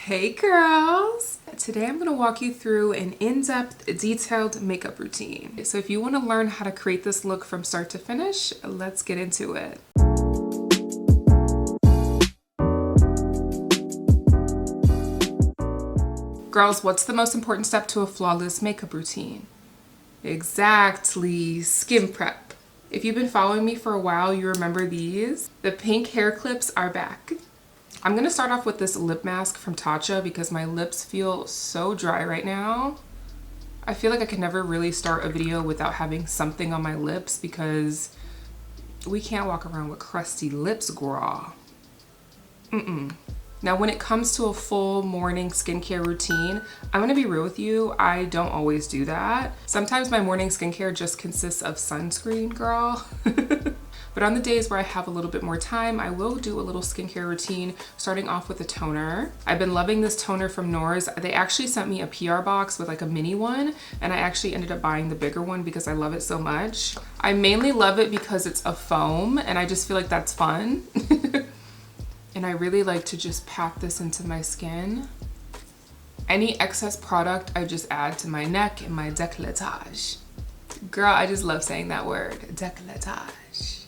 Hey girls! Today I'm going to walk you through an in-depth, detailed makeup routine. So if you want to learn how to create this look from start to finish, let's get into it. Girls, what's the most important step to a flawless makeup routine? Exactly, skin prep. If you've been following me for a while, you remember these. The pink hair clips are back. I'm going to start off with this lip mask from Tatcha because my lips feel so dry right now. I feel like I can never really start a video without having something on my lips because we can't walk around with crusty lips, girl. Now, when it comes to a full morning skincare routine, I'm gonna be real with you, I don't always do that. Sometimes my morning skincare just consists of sunscreen, girl. But on the days where I have a little bit more time, I will do a little skincare routine, starting off with a toner. I've been loving this toner from Nors. They actually sent me a PR box with like a mini one, and I actually ended up buying the bigger one because I love it so much. I mainly love it because it's a foam, and I just feel like that's fun. And I really like to just pat this into my skin. Any excess product I just add to my neck and my décolletage. Girl, I just love saying that word, décolletage.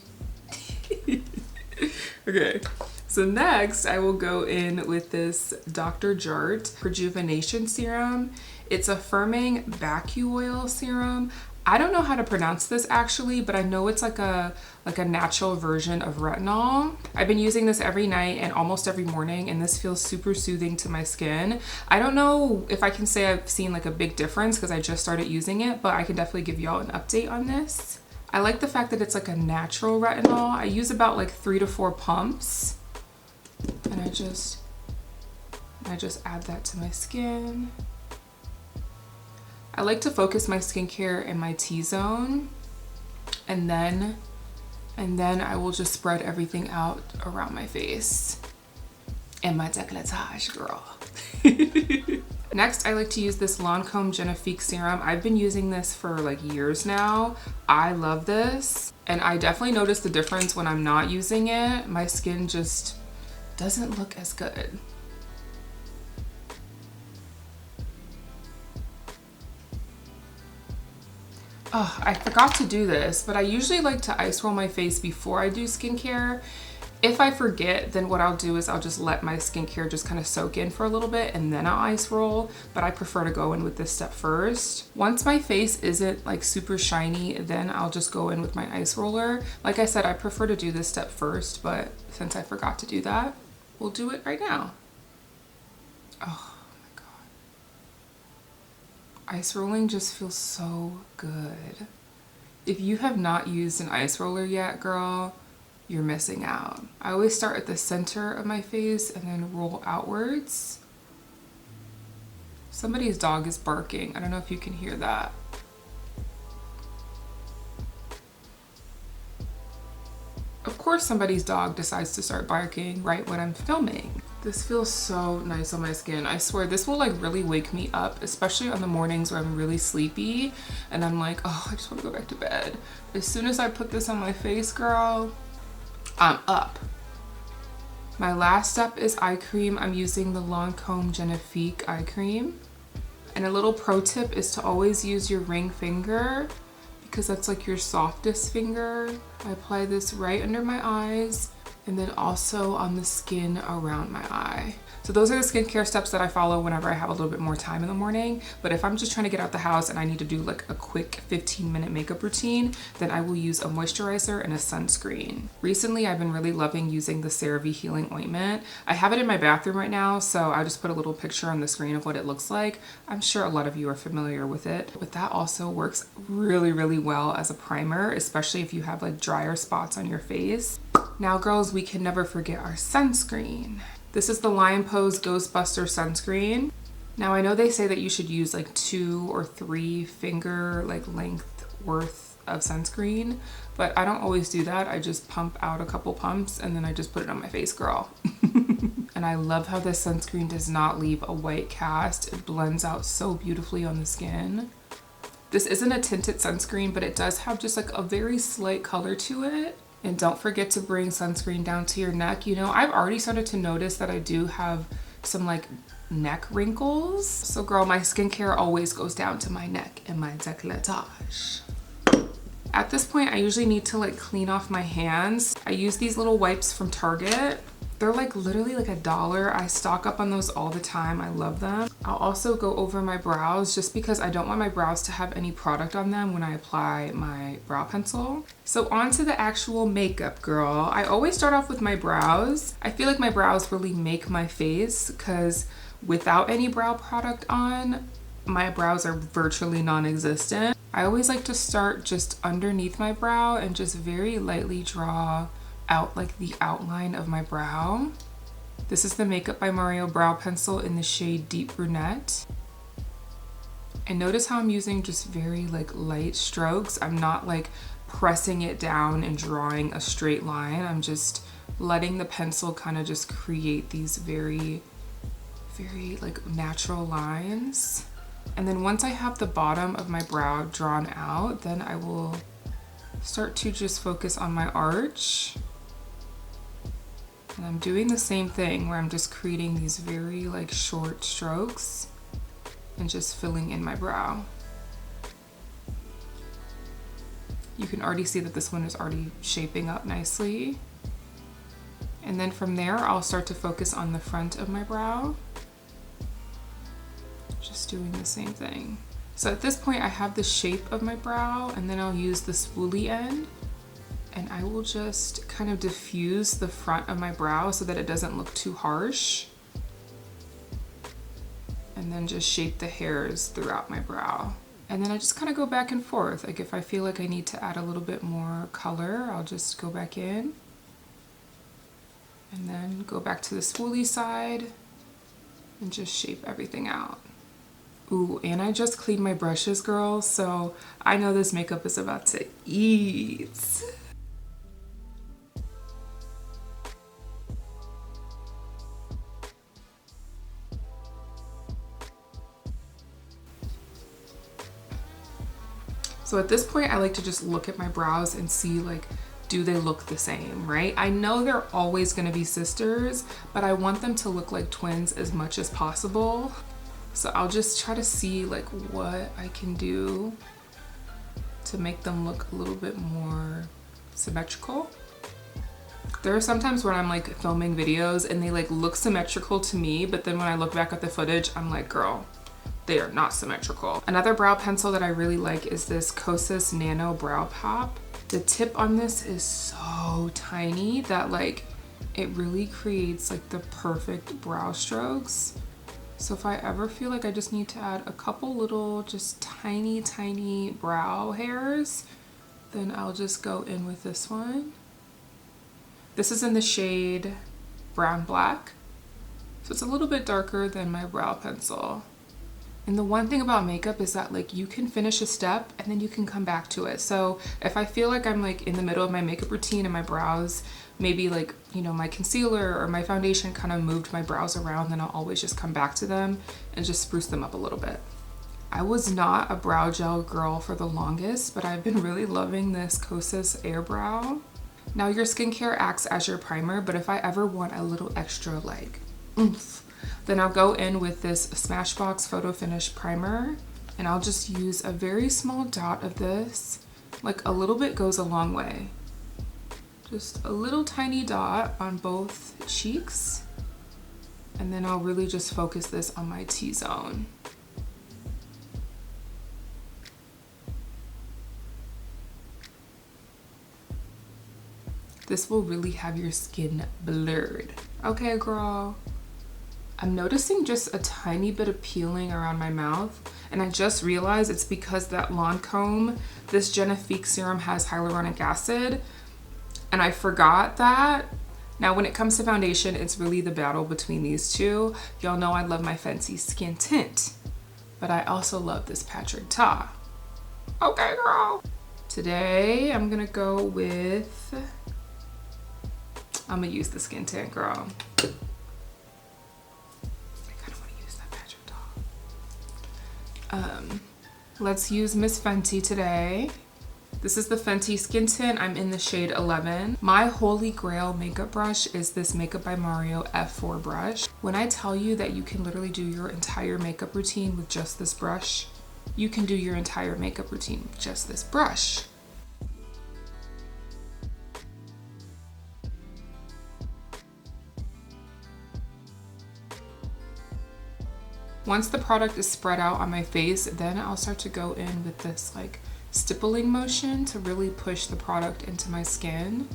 Okay, so next I will go in with this Dr. Jart Prejuvenation Serum. It's a firming vacuum oil serum. I don't know how to pronounce this actually, but I know it's like a natural version of retinol. I've been using this every night and almost every morning, and this feels super soothing to my skin. I don't know if I can say I've seen like a big difference because I just started using it, but I can definitely give y'all an update on this. I like the fact that it's like a natural retinol. I use about like 3 to 4 pumps, and I just add that to my skin. I like to focus my skincare in my T-zone, and then I will just spread everything out around my face and my décolletage, girl. Next, I like to use this Lancôme Génifique serum. I've been using this for like years now. I love this, and I definitely notice the difference when I'm not using it. My skin just doesn't look as good. Oh, I forgot to do this, but I usually like to ice roll my face before I do skincare. If I forget, then what I'll do is I'll just let my skincare just kind of soak in for a little bit and then I'll ice roll, but I prefer to go in with this step first. Once my face isn't like super shiny, then I'll just go in with my ice roller. Like I said, I prefer to do this step first, but since I forgot to do that, we'll do it right now. Oh. Ice rolling just feels so good. If you have not used an ice roller yet, girl, you're missing out. I always start at the center of my face and then roll outwards. Somebody's dog is barking. I don't know if you can hear that. Of course somebody's dog decides to start barking right when I'm filming. This feels so nice on my skin. I swear this will like really wake me up, especially on the mornings where I'm really sleepy and I'm like, oh, I just want to go back to bed. As soon as I put this on my face, girl, I'm up. My last step is eye cream. I'm using the Lancôme Génifique eye cream. And a little pro tip is to always use your ring finger because that's like your softest finger. I apply this right under my eyes and then also on the skin around my eye. So those are the skincare steps that I follow whenever I have a little bit more time in the morning. But if I'm just trying to get out the house and I need to do like a quick 15-minute makeup routine, then I will use a moisturizer and a sunscreen. Recently, I've been really loving using the CeraVe Healing Ointment. I have it in my bathroom right now, so I'll just put a little picture on the screen of what it looks like. I'm sure a lot of you are familiar with it. But that also works really, really well as a primer, especially if you have like drier spots on your face. Now, girls, we can never forget our sunscreen. This is the Lion Pose Ghostbuster sunscreen. Now, I know they say that you should use like 2 or 3 finger like length worth of sunscreen, but I don't always do that. I just pump out a couple pumps and then I just put it on my face, girl. And I love how this sunscreen does not leave a white cast. It blends out so beautifully on the skin. This isn't a tinted sunscreen, but it does have just like a very slight color to it. And don't forget to bring sunscreen down to your neck. You know, I've already started to notice that I do have some like neck wrinkles. So girl, my skincare always goes down to my neck and my décolletage. At this point, I usually need to like clean off my hands. I use these little wipes from Target. They're like literally like $1. I stock up on those all the time. I love them. I'll also go over my brows just because I don't want my brows to have any product on them when I apply my brow pencil. So on to the actual makeup, girl. I always start off with my brows. I feel like my brows really make my face because without any brow product on, my brows are virtually non-existent. I always like to start just underneath my brow and just very lightly draw out like the outline of my brow. This is the Makeup by Mario brow pencil in the shade Deep Brunette. And notice how I'm using just very like light strokes. I'm not like pressing it down and drawing a straight line. I'm just letting the pencil kind of just create these very like natural lines. And then once I have the bottom of my brow drawn out, then I will start to just focus on my arch. And I'm doing the same thing where I'm just creating these very like short strokes and just filling in my brow. You can already see that this one is already shaping up nicely. And then from there, I'll start to focus on the front of my brow. Just doing the same thing. So at this point, I have the shape of my brow, and then I'll use the spoolie end. And I will just kind of diffuse the front of my brow so that it doesn't look too harsh. And then just shape the hairs throughout my brow. And then I just kind of go back and forth. Like if I feel like I need to add a little bit more color, I'll just go back in. And then go back to the spoolie side and just shape everything out. Ooh, and I just cleaned my brushes, girl, so I know this makeup is about to ease. So at this point, I like to just look at my brows and see like, do they look the same, right? I know they're always gonna be sisters, but I want them to look like twins as much as possible. So I'll just try to see like what I can do to make them look a little bit more symmetrical. There are sometimes when I'm like filming videos and they like look symmetrical to me, but then when I look back at the footage, I'm like, girl, they are not symmetrical. Another brow pencil that I really like is this Kosas Nano Brow Pop. The tip on this is so tiny that like it really creates like the perfect brow strokes. So if I ever feel like I just need to add a couple little just tiny brow hairs, then I'll just go in with this one. This is in the shade Brown Black. So it's a little bit darker than my brow pencil. And the one thing about makeup is that like you can finish a step and then you can come back to it. So if I feel like I'm like in the middle of my makeup routine and my brows, maybe like, you know, my concealer or my foundation kind of moved my brows around, then I'll always just come back to them and just spruce them up a little bit. I was not a brow gel girl for the longest, but I've been really loving this Kosas Eyebrow. Now your skincare acts as your primer, but if I ever want a little extra like oomph, then I'll go in with this Smashbox Photo Finish Primer, and I'll just use a very small dot of this. Like a little bit goes a long way. Just a little tiny dot on both cheeks, and then I'll really just focus this on my T-zone. This will really have your skin blurred. Okay, girl. I'm noticing just a tiny bit of peeling around my mouth, and I just realized it's because that Lancôme, this Génifique serum has hyaluronic acid, and I forgot that. Now when it comes to foundation, it's really the battle between these two. Y'all know I love my Fenty Skin Tint, but I also love this Patrick Ta. Okay, girl. Today I'm gonna go with, I'm gonna use the Skin Tint, girl. Let's use Miss Fenty today. This is the Fenty Skin Tint. I'm in the shade 11. My holy grail makeup brush is this Makeup by Mario F4 brush. When I tell you that you can literally do your entire makeup routine with just this brush, you can do your entire makeup routine with just this brush. Once the product is spread out on my face, then I'll start to go in with this like stippling motion to really push the product into my skin.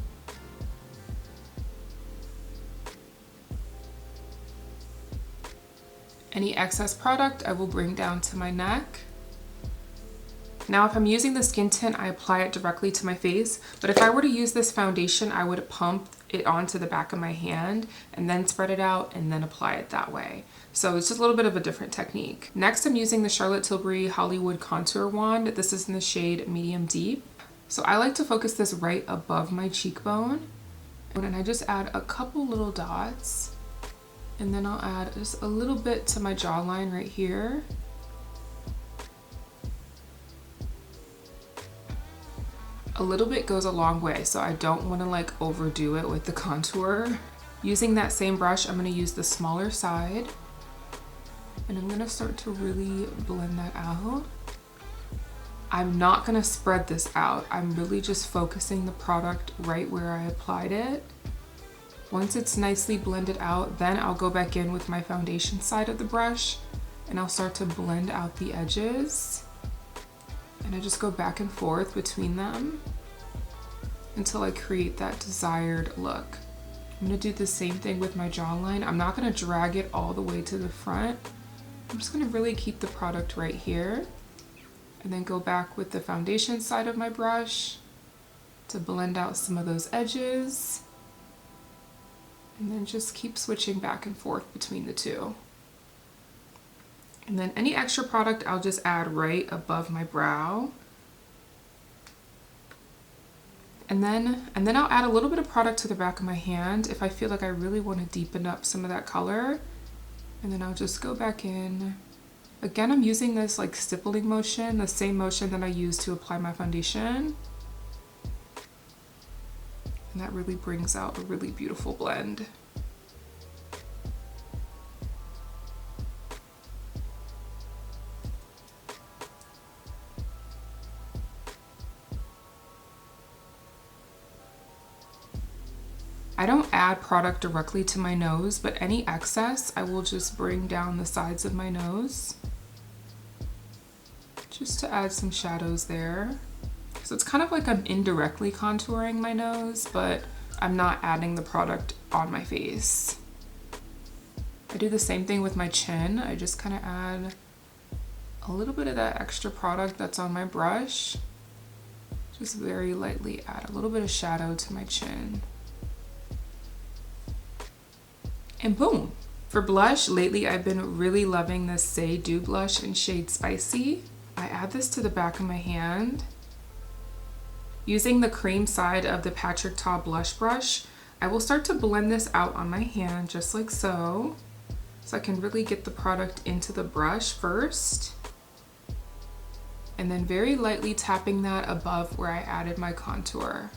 Any excess product I will bring down to my neck. Now if I'm using the skin tint, I apply it directly to my face, but if I were to use this foundation, I would pump it onto the back of my hand and then spread it out and then apply it that way. So it's just a little bit of a different technique. Next, I'm using the Charlotte Tilbury Hollywood Contour Wand. This is in the shade Medium Deep. So I like to focus this right above my cheekbone. And I just add a couple little dots. And then I'll add just a little bit to my jawline right here. A little bit goes a long way, so I don't want to like overdo it with the contour. Using that same brush, I'm going to use the smaller side. And I'm gonna start to really blend that out. I'm not gonna spread this out. I'm really just focusing the product right where I applied it. Once it's nicely blended out, then I'll go back in with my foundation side of the brush and I'll start to blend out the edges. And I just go back and forth between them until I create that desired look. I'm gonna do the same thing with my jawline. I'm not gonna drag it all the way to the front. I'm just gonna really keep the product right here and then go back with the foundation side of my brush to blend out some of those edges. And then just keep switching back and forth between the two. And then any extra product I'll just add right above my brow. And then I'll add a little bit of product to the back of my hand if I feel like I really want to deepen up some of that color. And then I'll just go back in. Again, I'm using this like stippling motion, the same motion that I use to apply my foundation. And that really brings out a really beautiful blend. I don't add product directly to my nose, but any excess I will just bring down the sides of my nose just to add some shadows there. So it's kind of like I'm indirectly contouring my nose, but I'm not adding the product on my face. I do the same thing with my chin. I just kind of add a little bit of that extra product that's on my brush. Just very lightly add a little bit of shadow to my chin. And boom! For blush, lately I've been really loving this Saie Dew Blush in shade Spicy. I add this to the back of my hand. Using the cream side of the Patrick Ta blush brush, I will start to blend this out on my hand just like so. So I can really get the product into the brush first. And then very lightly tapping that above where I added my contour.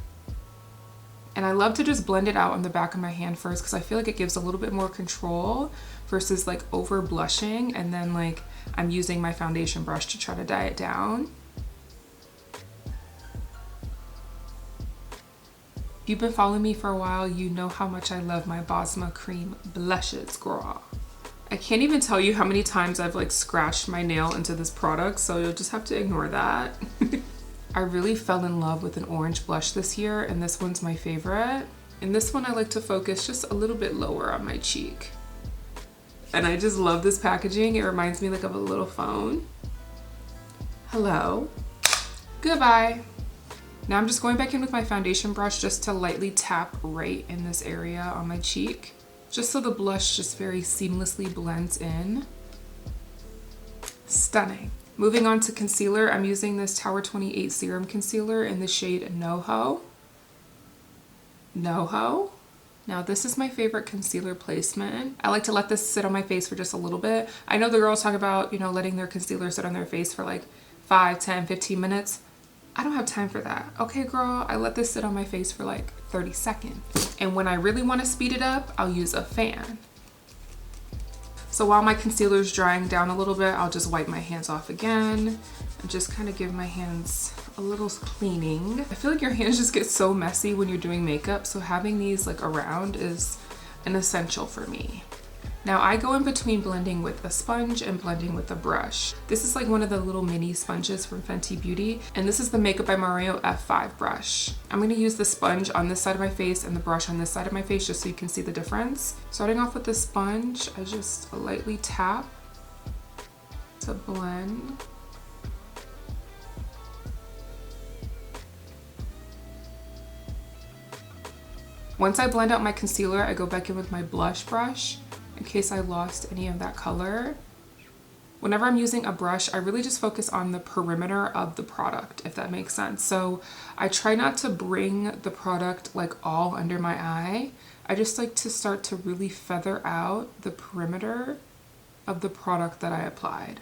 And I love to just blend it out on the back of my hand first because I feel like it gives a little bit more control versus like over blushing and then like I'm using my foundation brush to try to dye it down. If you've been following me for a while, you know how much I love my Basma cream blushes, girl. I can't even tell you how many times I've like scratched my nail into this product, so you'll just have to ignore that. I really fell in love with an orange blush this year, and this one's my favorite. And this one I like to focus just a little bit lower on my cheek. And I just love this packaging. It reminds me like of a little phone. Hello. Goodbye. Now I'm just going back in with my foundation brush just to lightly tap right in this area on my cheek, just so the blush just very seamlessly blends in. Stunning. Moving on to concealer, I'm using this Tower28 Serum Concealer in the shade Noho. Noho? Now this is my favorite concealer placement. I like to let this sit on my face for just a little bit. I know the girls talk about, you know, letting their concealer sit on their face for like 5, 10, 15 minutes. I don't have time for that. Okay, girl, I let this sit on my face for like 30 seconds. And when I really want to speed it up, I'll use a fan. So while my concealer is drying down a little bit, I'll just wipe my hands off again and just kind of give my hands a little cleaning. I feel like your hands just get so messy when you're doing makeup, so having these like around is an essential for me. Now I go in between blending with a sponge and blending with a brush. This is like one of the little mini sponges from Fenty Beauty, and this is the Makeup by Mario F5 brush. I'm gonna use the sponge on this side of my face and the brush on this side of my face just so you can see the difference. Starting off with the sponge, I just lightly tap to blend. Once I blend out my concealer, I go back in with my blush brush in case I lost any of that color. Whenever I'm using a brush, I really just focus on the perimeter of the product, if that makes sense. So I try not to bring the product like all under my eye. I just like to start to really feather out the perimeter of the product that I applied.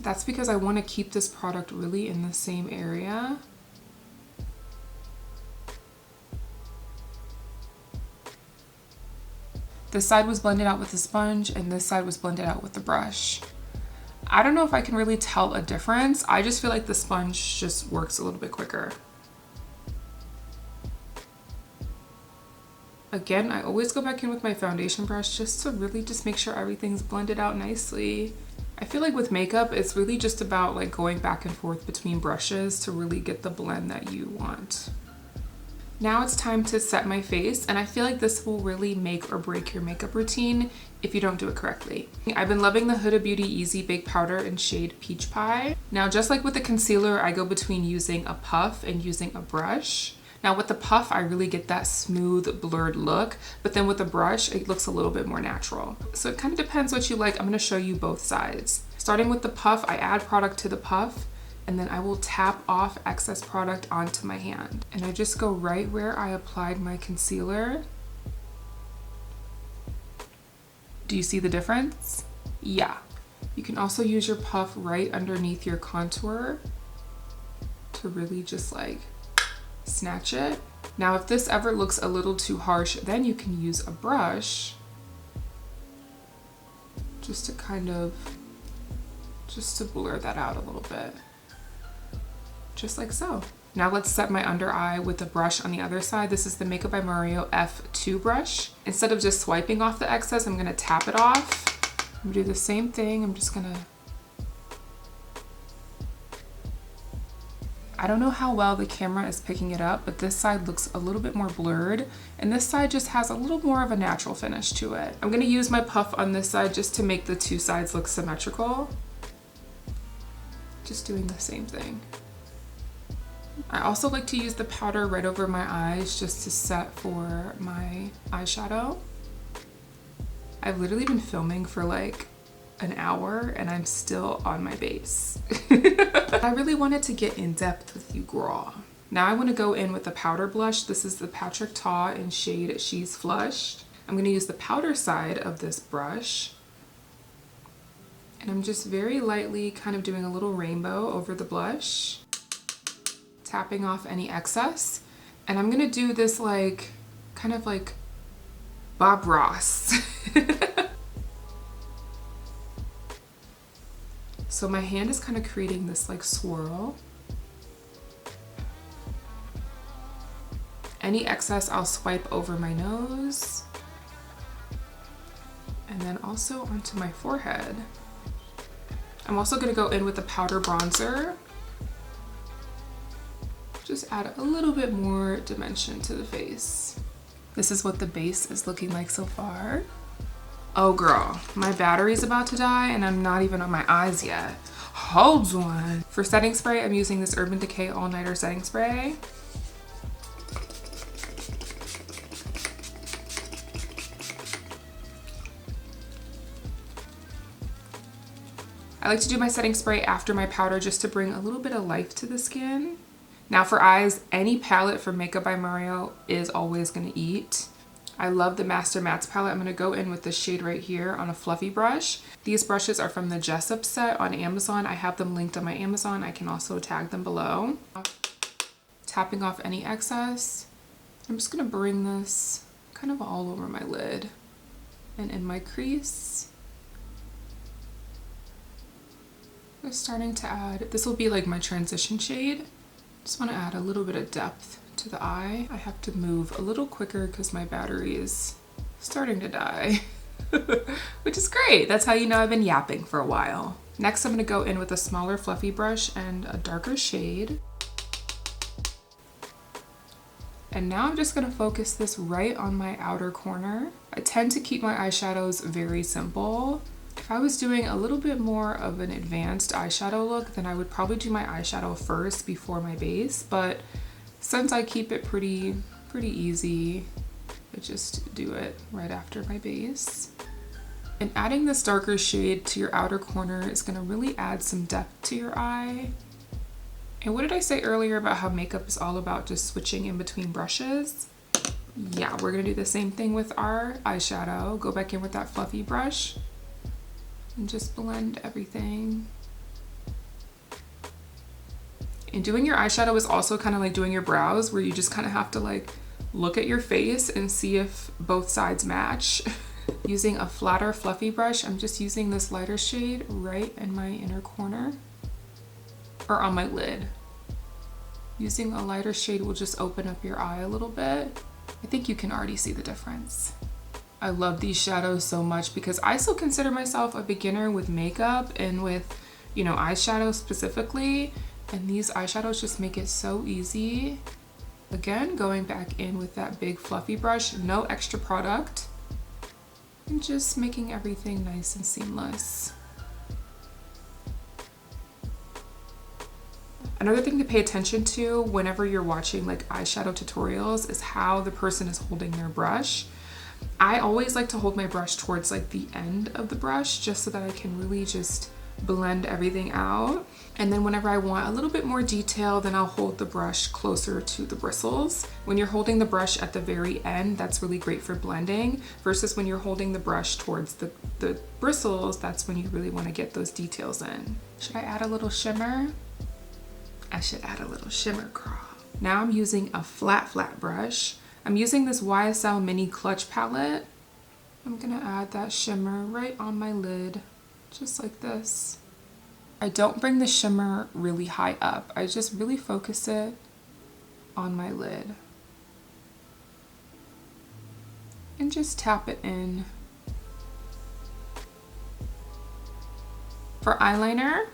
That's because I want to keep this product really in the same area. This side was blended out with the sponge and this side was blended out with the brush. I don't know if I can really tell a difference. I just feel like the sponge just works a little bit quicker. Again, I always go back in with my foundation brush just to really just make sure everything's blended out nicely. I feel like with makeup, it's really just about like going back and forth between brushes to really get the blend that you want. Now it's time to set my face, and I feel like this will really make or break your makeup routine if you don't do it correctly. I've been loving the Huda Beauty Eaze Baked Powder in shade Peach Pie. Now, just like with the concealer, I go between using a puff and using a brush. Now with the puff, I really get that smooth, blurred look, but then with the brush, it looks a little bit more natural. So it kind of depends what you like. I'm gonna show you both sides. Starting with the puff, I add product to the puff, and then I will tap off excess product onto my hand. And I just go right where I applied my concealer. Do you see the difference? Yeah. You can also use your puff right underneath your contour to really just like snatch it. Now, if this ever looks a little too harsh, then you can use a brush just to kind of, just to blur that out a little bit. Just like so. Now let's set my under eye with a brush on the other side. This is the Makeup by Mario F2 brush. Instead of just swiping off the excess, I'm gonna tap it off. I'm gonna do the same thing. I'm just gonna, I don't know how well the camera is picking it up, but this side looks a little bit more blurred, and this side just has a little more of a natural finish to it. I'm gonna use my puff on this side just to make the two sides look symmetrical. Just doing the same thing. I also like to use the powder right over my eyes just to set for my eyeshadow. I've literally been filming for like an hour and I'm still on my base. I really wanted to get in depth with you, girl. Now I want to go in with the powder blush. This is the Patrick Ta in shade She's Flushed. I'm going to use the powder side of this brush. And I'm just very lightly kind of doing a little rainbow over the blush, tapping off any excess. And I'm gonna do this like, kind of like Bob Ross. So my hand is kind of creating this like swirl. Any excess I'll swipe over my nose. And then also onto my forehead. I'm also gonna go in with the powder bronzer. Just add a little bit more dimension to the face. This is what the base is looking like so far. Oh girl, my battery's about to die and I'm not even on my eyes yet. Hold on. For setting spray, I'm using this Urban Decay All Nighter setting spray. I like to do my setting spray after my powder just to bring a little bit of life to the skin. Now for eyes, any palette from Makeup by Mario is always gonna eat. I love the Master Mattes palette. I'm going to go in with this shade right here on a fluffy brush. These brushes are from the Jessup set on Amazon. I have them linked on my Amazon. I can also tag them below. Tapping off any excess. I'm just going to bring this kind of all over my lid and in my crease. I'm starting to add, this will be like my transition shade. Just want to add a little bit of depth to the eye. I have to move a little quicker because my battery is starting to die, which is great. That's how you know I've been yapping for a while. Next, I'm going to go in with a smaller fluffy brush and a darker shade. And now I'm just going to focus this right on my outer corner. I tend to keep my eyeshadows very simple. If I was doing a little bit more of an advanced eyeshadow look, then I would probably do my eyeshadow first before my base, but since I keep it pretty easy, I just do it right after my base. And adding this darker shade to your outer corner is going to really add some depth to your eye. And what did I say earlier about how makeup is all about just switching in between brushes? Yeah, we're going to do the same thing with our eyeshadow. Go back in with that fluffy brush and just blend everything. And doing your eyeshadow is also kind of like doing your brows, where you just kind of have to like look at your face and see if both sides match. Using a flatter fluffy brush, I'm just using this lighter shade right in my inner corner or on my lid. Using a lighter shade will just open up your eye a little bit. I think you can already see the difference. I love these shadows so much because I still consider myself a beginner with makeup and with, you know, eyeshadow specifically. And these eyeshadows just make it so easy. Again, going back in with that big fluffy brush, no extra product, and just making everything nice and seamless. Another thing to pay attention to whenever you're watching like eyeshadow tutorials is how the person is holding their brush. I always like to hold my brush towards like the end of the brush just so that I can really just blend everything out. And then whenever I want a little bit more detail, then I'll hold the brush closer to the bristles. When you're holding the brush at the very end, that's really great for blending, versus when you're holding the brush towards the bristles, that's when you really want to get those details in. Should I add a little shimmer? I should add a little shimmer, girl. Now I'm using a flat brush. I'm using this YSL Mini Clutch palette. I'm gonna add that shimmer right on my lid, just like this. I don't bring the shimmer really high up. I just really focus it on my lid. And just tap it in. For eyeliner,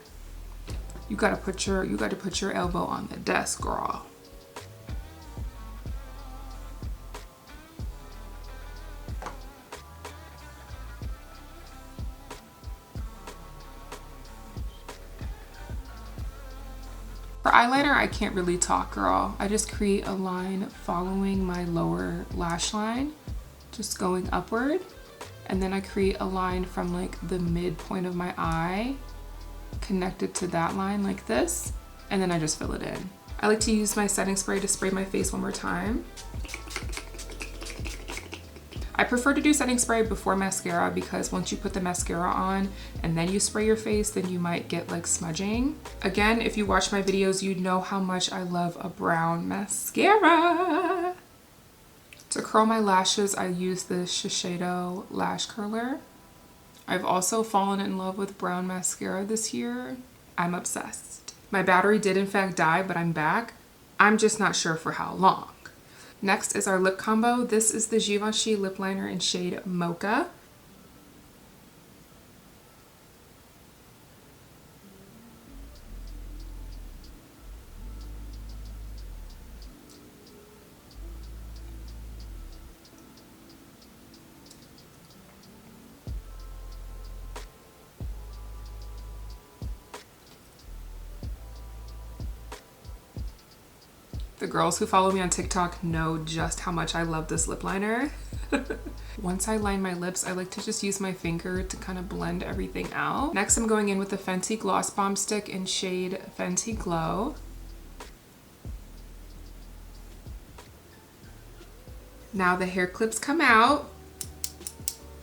you gotta put your elbow on the desk, girl. For eyeliner, I can't really talk, girl. I just create a line following my lower lash line, just going upward. And then I create a line from like the midpoint of my eye, connected to that line like this. And then I just fill it in. I like to use my setting spray to spray my face one more time. I prefer to do setting spray before mascara because once you put the mascara on and then you spray your face, then you might get like smudging. Again, if you watch my videos, you know how much I love a brown mascara. To curl my lashes, I use the Shiseido lash curler. I've also fallen in love with brown mascara this year. I'm obsessed. My battery did in fact die, but I'm back. I'm just not sure for how long. Next is our lip combo. This is the Givenchy lip liner in shade Mocha. The girls who follow me on TikTok know just how much I love this lip liner. Once I line my lips, I like to just use my finger to kind of blend everything out. Next, I'm going in with the Fenty Gloss Bomb Stick in shade Fenty Glow. Now the hair clips come out.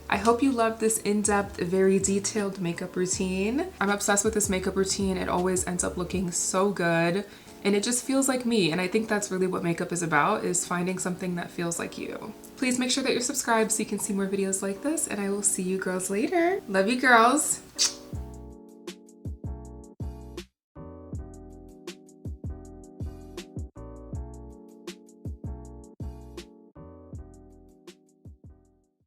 I hope you love this in-depth, very detailed makeup routine. I'm obsessed with this makeup routine. It always ends up looking so good and it just feels like me. And I think that's really what makeup is about, is finding something that feels like you. Please make sure that you're subscribed so you can see more videos like this, and I will see you girls later. Love you girls.